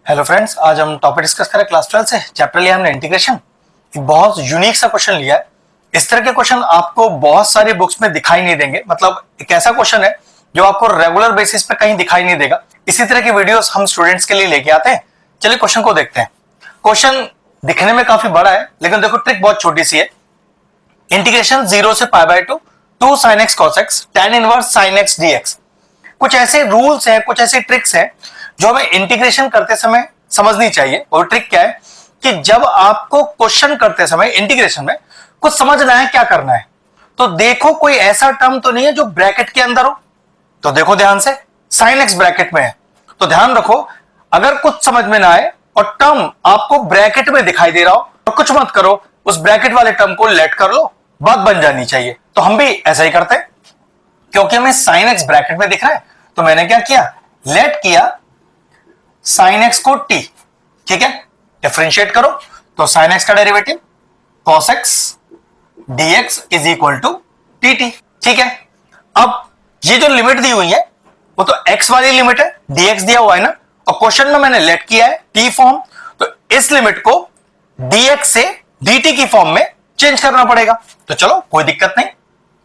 Hello friends, आज हम topic discuss करें क्लास 12 से। चैप्टर लिया हमने इंटीग्रेशन। एक बहुत यूनिक सा क्वेश्चन लिया है। इस तरह के क्वेश्चन आपको बहुत सारी बुक्स में दिखाई नहीं देंगे। मतलब एक ऐसा क्वेश्चन है जो आपको रेगुलर बेसिस पे कहीं दिखाई नहीं देगा। इसी तरह की वीडियोस हम स्टूडेंट्स के लिए लेके आते हैं। चलिए क्वेश्चन को देखते हैं। क्वेश्चन दिखने में काफी बड़ा है, लेकिन देखो ट्रिक बहुत छोटी सी है। इंटीग्रेशन 0 से π/2 2 sin x cos x tan inverse sin x dx। कुछ ऐसे रूल्स हैं, कुछ ऐसी ट्रिक्स हैं जो हमें इंटीग्रेशन करते समय समझनी चाहिए। और ट्रिक क्या है कि जब आपको क्वेश्चन करते समय इंटीग्रेशन में कुछ समझना है, क्या करना है, तो देखो कोई ऐसा टर्म तो नहीं है जो ब्रैकेट के अंदर हो। तो देखो ध्यान से, sin x ब्रैकेट में है, तो ध्यान रखो अगर कुछ समझ में ना आए और टर्म आपको ब्रैकेट में दिखाई दे रहा हो तो कुछ मत करो, उस ब्रैकेट वाले टर्म को लेट कर लो, बात बन जानी चाहिए। तो हम भी ऐसा ही करते हैं, क्योंकि हमें sin x ब्रैकेट में दिख रहा है तो मैंने क्या किया, लेट किया sin x को t। ठीक है, डिफरेंशिएट करो तो sin x का derivative cos x dx is equal to dt। ठीक है, अब ये जो लिमिट दी हुई है वो तो x वाली लिमिट है, dx दिया हुआ है ना, और क्वेश्चन में मैंने लेट किया है t फॉर्म, तो इस लिमिट को dx से dt की फॉर्म में चेंज करना पड़ेगा। तो चलो कोई दिक्कत नहीं,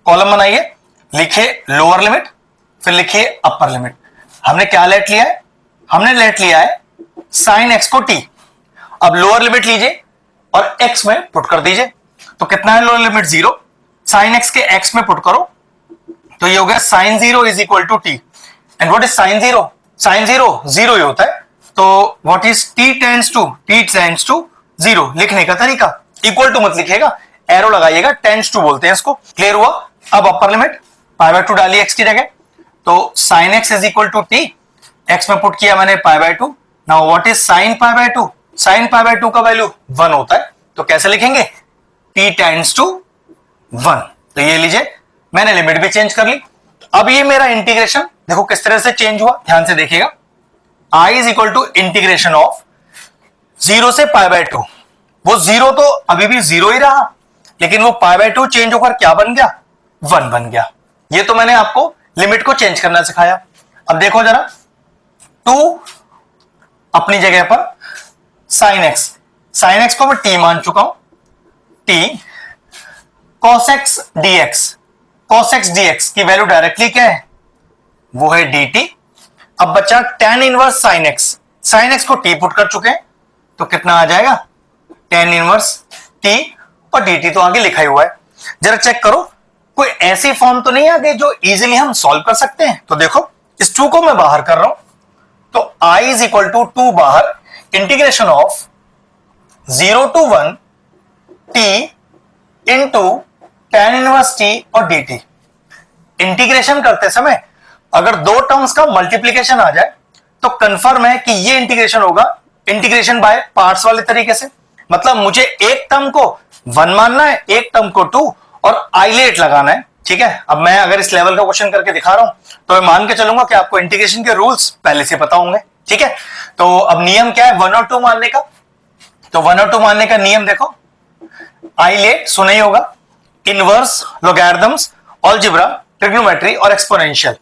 कॉलम बनाइए, लिखिए लोअर लिमिट, फिर लिखिए अपर लिमिट। हमने क्या लेट लिया है, हमने लेट लिया है sin x को t। अब लोअर लिमिट लीजिए और x में पुट कर दीजिए, तो कितना है लोअर लिमिट 0, sin x के x में पुट करो तो ये हो गया sin 0 is equal to t। And what is sin 0? sin 0 0 ही होता है, तो what is t tends to 0। लिखने का तरीका, इक्वल टू मत लिखिएगा, एरो लगाइएगा, टेंड्स टू बोलते हैं इसको। क्लियर हुआ? अब अपर लिमिट π/2 डालिए x की जगह, तो sin x is equal to t, x में पुट किया मैंने π/2। Now what is sin π/2? sin π/2 का वैल्यू 1 होता है, तो कैसे लिखेंगे, t टेंड्स टू 1। तो ये लीजिए, मैंने लिमिट भी चेंज कर ली। अब ये मेरा इंटीग्रेशन देखो किस तरह से चेंज हुआ, ध्यान से देखिएगा। I is equal to integration of 0 से π/2। वो 0 तो अभी भी 0 ही रहा, लेकिन वो π/2 चेंज होकर क्या बन गया, 1 बन गया। ये तो मैंने आपको लिमिट को चेंज करना सिखाया। अब देखो जरा, 2 अपनी जगह पर sin x को मैं t मान चुका हूं, t cos x dx की वैल्यू डायरेक्टली क्या है, वो है dt। अब बचा tan इनवर्स sin x को t पुट कर चुके हैं, तो कितना आ जाएगा, tan इनवर्स t, और dt तो आगे लिखा ही हुआ है। जरा चेक करो कोई ऐसी फॉर्म तो नहीं आ गई जो इजीली हम सॉल्व कर सकते हैं। तो देखो इस 2 को मैं बाहर कर रहा हूं, तो I इज इक्वल टू 2 बाहर, integration of 0 to 1 t into tan inverse t और dt। इंटीग्रेशन करते समय अगर दो टर्म्स का मल्टीप्लीकेशन आ जाए तो कंफर्म है कि ये इंटीग्रेशन होगा इंटीग्रेशन बाय पार्ट्स वाले तरीके से। मतलब मुझे एक टर्म को 1 मानना है, एक टर्म को 2, और आइलेट लगाना है। ठीक है, अब मैं अगर इस लेवल का क्वेश्चन करके दिखा रहा हूं तो मैं मान के चलूंगा कि आपको इंटीग्रेशन के रूल्स पहले से पता होंगे। ठीक है, तो अब नियम क्या है 1 और 2 मानने का, तो 1 और 2 मानने का नियम देखो, आइलेट सुना ही होगा, इनवर्स, लोगैरिथम्स, अलजेब्रा, ट्रिग्नोमेट्री और एक्सपोनेंशियल।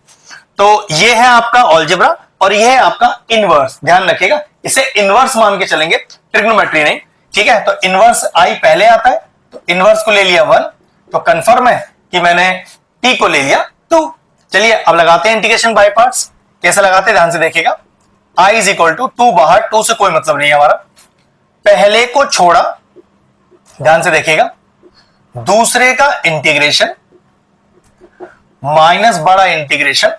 तो ये है आपका अलजेब्रा और ये है आपका इनवर्स। ध्यान रखिएगा, इसे इनवर्स मान के चलेंगे, ट्रिग्नोमेट्री नहीं। ठीक है, तो इनवर्स आई पहले आता है, तो इनवर्स को ले लिया 1, तो कंफर्म है कि मैंने t को ले लिया 2। चलिए अब लगाते हैं इंटीग्रेशन बाय पार्ट्स। कैसे लगाते हैं ध्यान से देखिएगा। I इज इक्वल टू 2 बाहर, 2 से कोई मतलब नहीं है हमारा, पहले को छोड़ा, ध्यान से देखिएगा, दूसरे का इंटीग्रेशन माइनस बड़ा इंटीग्रेशन,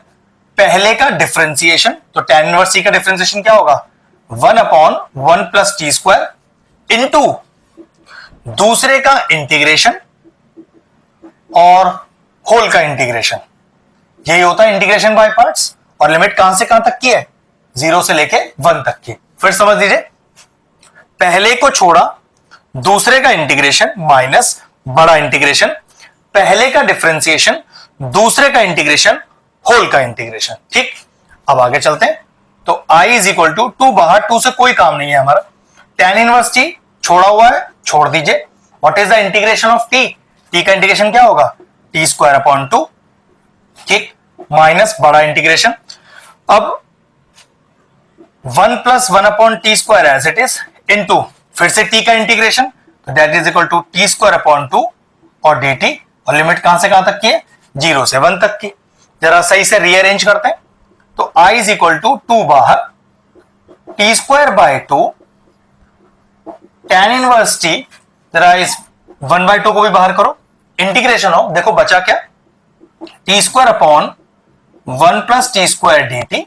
पहले का डिफरेंशिएशन, तो tan इनवर्स t का डिफरेंशिएशन क्या होगा, 1/1 प्लस टी स्क्वायर इंटू दूसरे का इंटीग्रेशन और होल का इंटीग्रेशन। यही होता है इंटीग्रेशन बाय पार्ट्स। और लिमिट कहां से कहां तक की है, 0 से लेके 1 तक की। फिर समझ लीजिए, पहले को छोड़ा, दूसरे का इंटीग्रेशन माइनस बड़ा इंटीग्रेशन, पहले का डिफरेंशिएशन, दूसरे का इंटीग्रेशन, होल का इंटीग्रेशन। ठीक, अब आगे चलते हैं। तो I इज इक्वल टू 2 बाहर, 2 से कोई काम नहीं है हमारा, tan इनवर्स t छोड़ा हुआ है, छोड़ दीजिए। What is the integration of t? t का इंटीग्रेशन क्या होगा, t स्क्वायर अपॉन 2। ठीक, माइनस बड़ा इंटीग्रेशन। अब 1 plus 1 upon T square as it is into फिर से t का इंटीग्रेशन, तो that is equal to T square upon 2 और dt, और लिमिट कहां से कहां तक की है, 0 से 1 तक की। जरा सही से रीअरेंज करते हैं, तो i इज इक्वल टू 2 बाहर T square by 2 tan inverse t, जरा इस 1/2 को भी बाहर करो, इंटीग्रेशन ऑफ, देखो बचा क्या, T square upon 1 plus T square dt,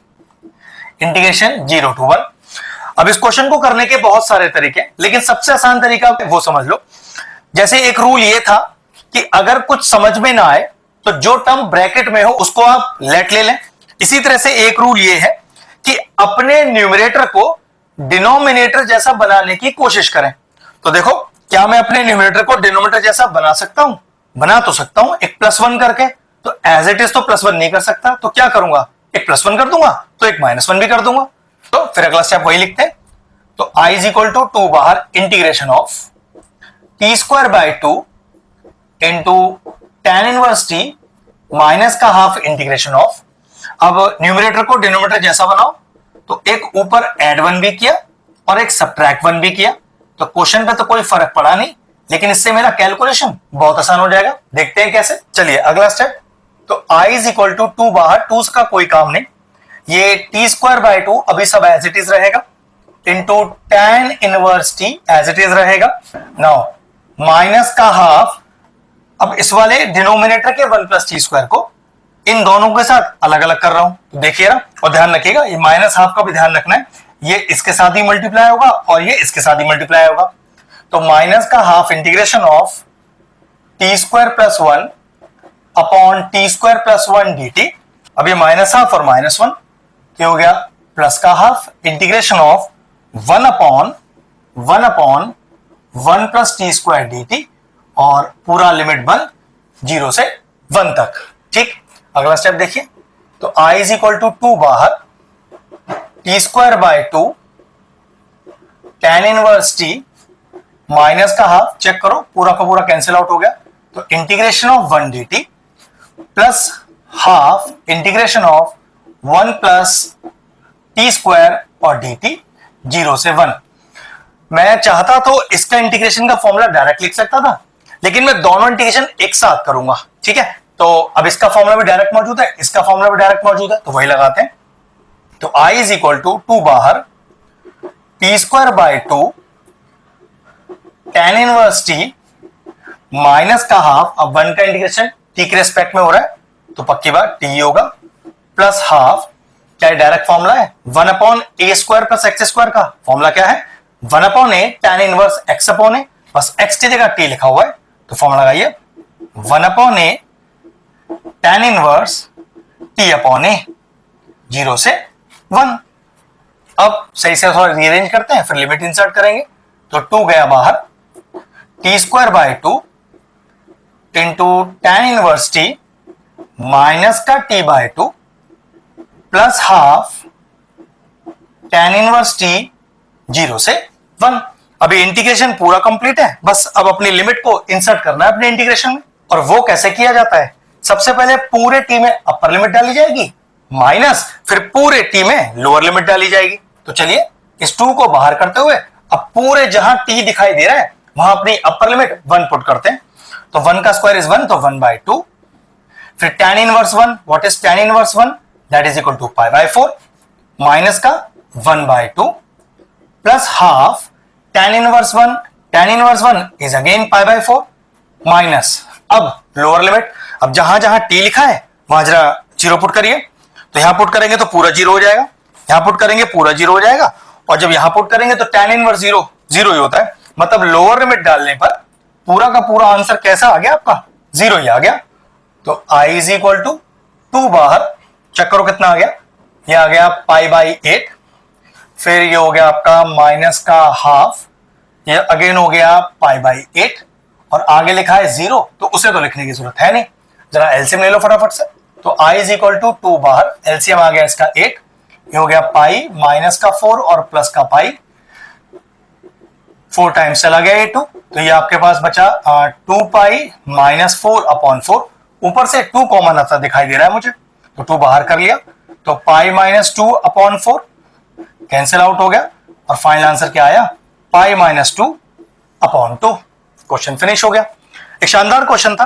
integration 0 to 1। अब इस क्वेश्चन को करने के बहुत सारे तरीके, लेकिन सबसे आसान तरीका वो समझ लो। जैसे एक रूल ये था कि अगर कुछ समझ में ना आए तो जो टर्म ब्रैकेट में हो उसको आप लेट ले लें। इसी तरह से एक रूल ये है कि अपने न्यूमरेटर को डिनोमिनेटर जैसा बनाने की कोशिश करें। तो देखो, क्या मैं अपने न्यूमरेटर को डिनोमिनेटर जैसा बना सकता हूं? बना तो सकता हूं, एक +1 करके। तो एज इट इज तो +1 नहीं कर सकता, तो क्या करूंगा, एक +1 कर दूंगा, तो एक -1 भी कर दूंगा। तो फिर अगला स्टेप वही लिखते हैं, तो i इज इक्वल टू 2 बाहर integration of T square by 2 into tan inverse t minus का हाफ इंटीग्रेशन ऑफ। अब न्यूमरेटर को डिनोमिनेटर जैसा बनाओ, तो एक ऊपर एड 1 भी किया और एक सब्ट्रैक्ट 1 भी किया, तो क्वेश्चन पे तो कोई फर्क पड़ा नहीं, लेकिन इससे मेरा कैलकुलेशन बहुत आसान हो जाएगा। देखते हैं कैसे। चलिए अगला स्टेप, तो i इज इक्वल टू 2 बाहर, 2 का कोई काम नहीं, ये टी स्क्वायर बाय 2 अभी सब एज इट इज रहेगा, into tan inverse t as it is रहेगा। नाउ माइनस का हाफ, अब इस वाले डिनोमिनेटर के 1 प्लस टी स्क्वायर को इन दोनों के साथ अलग अलग कर रहा हूं, तो देखिए ना, और ध्यान रखिएगा ये माइनस हाफ का भी ध्यान रखना है, ये इसके साथ ही मल्टीप्लाई होगा और ये इसके साथ ही मल्टीप्लाई होगा। तो माइनस का half integration of T square plus 1 upon T square plus 1 dt। अब ये माइनस हाफ और -1 क्या हो गया, प्लस का half integration of 1 upon 1 plus T square dt, और पूरा लिमिट बन 0 से 1 तक। ठीक, अगला स्टेप देखिए, तो i इज इक्वल टू 2 बाहर T square by 2 tan inverse t minus का हाफ, चेक करो पूरा का पूरा कैंसिल आउट हो गया, तो integration of 1 dt plus half integration of 1 plus T square और dt 0 से 1। मैं चाहता तो इसका इंटीग्रेशन का फॉर्मूला डायरेक्ट लिख सकता था, लेकिन मैं दोनों इंटीग्रेशन एक साथ करूंगा। ठीक है, तो अब इसका फॉर्मूला भी डायरेक्ट मौजूद है, इसका फॉर्मूला भी डायरेक्ट मौजूद है, तो वही लगाते हैं। तो i इज इक्वल टू 2 बाहर T square by 2 tan inverse t minus का हाफ, अब 1 का इंटीग्रेशन t के रेस्पेक्ट में हो रहा है, तो पक्की बात t होगा, प्लस हाफ, क्या डायरेक्ट फॉर्मूला है 1 अपॉन ए स्क्वायर प्लस एक्स स्क्वायर का फॉर्मूला क्या है 1 अपॉन ए tan इनवर्स x अपॉन ए, बस x की जगह t लिखा हुआ है, तो फॉर्मूला लगाइए 1 अपॉन ए tan इनवर्स t अपॉन ए 0 से 1। अब सही से थोड़ा रीअरेंज करते हैं, फिर लिमिट इंसर्ट करेंगे, तो 2 गया बाहर, T square by 2 into tan inverse t minus का t by 2 plus half tan inverse t 0 से 1। अभी इंटीग्रेशन पूरा कंप्लीट है, बस अब अपनी लिमिट को इंसर्ट करना है अपने इंटीग्रेशन में। और वो कैसे किया जाता है, सबसे पहले पूरे t में अपर लिमिट डाली जाएगी, माइनस फिर पूरे t में लोअर लिमिट डाली जाएगी। तो चलिए इस 2 को बाहर करते हुए अब पूरे जहां t दिखाई दे रहा है वहां अपनी अपर लिमिट 1 पुट करते हैं, तो 1 का स्क्वायर इज 1, तो 1/2, फिर tan inverse 1, what is tan inverse 1, that is equal to π/4 minus का 1/2 plus half tan inverse 1 is again π/4 minus, अब लोअर लिमिट, अब जहां जहां t लिखा है वहां जरा 0 पुट करिए, तो यहां पुट करेंगे तो पूरा 0 हो जाएगा, यहां पुट करेंगे पूरा 0 हो जाएगा, और जब यहां पुट करेंगे तो tan इनवर्स 0 ही होता है, मतलब लोअर लिमिट डालने पर पूरा का पूरा आंसर कैसा आ गया आपका 0 ही आ गया। तो i इज इक्वल टू 2 बाहर, चेक करो कितना आ गया, ये आ गया π/8, फिर ये हो गया आपका माइनस का हाफ, ये अगेन हो गया π/8, और आगे लिखा है 0, तो उसे तो लिखने की जरूरत है नहीं, जरा एलसीएम ले लो फटाफट से। तो i इज इक्वल टू 2 बाहर, एलसीएम आ गया इसका 8, ये हो गया पाई माइनस का 4 और प्लस का पाई, 4 टाइम्स चला गया ये 2, तो ये आपके पास बचा 2 पाई माइनस 4 अपॉन 4, ऊपर से 2 कॉमन आता दिखाई दे रहा है मुझे, तो 2 बाहर कर लिया, तो pi minus 2 upon 4 cancel out हो गया और फाइनल आंसर क्या आया, पाई माइनस 2/2। क्वेश्चन फिनिश हो गया। एक शानदार क्वेश्चन था।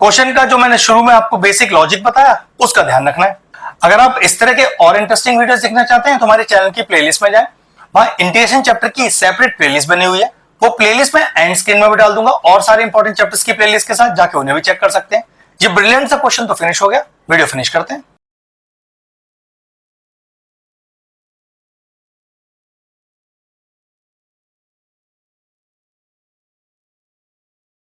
क्वेश्चन का जो मैंने शुरू में आपको बेसिक लॉजिक बताया उसका ध्यान रखना है। अगर आप इस तरह के और इंटरेस्टिंग वीडियोस देखना चाहते हैं तो हमारे चैनल की प्लेलिस्ट में जाएं, वहां इंटीग्रेशन चैप्टर की सेपरेट प्लेलिस्ट बनी हुई है। वो प्लेलिस्ट में एंड स्क्रीन में भी डाल दूंगा और सारे इंपॉर्टेंट चैप्टर्स की प्लेलिस्ट के साथ जाके उन्हें भी चेक कर सकते हैं। ये ब्रिलियंट सा क्वेश्चन तो फिनिश हो गया, वीडियो फिनिश करते हैं।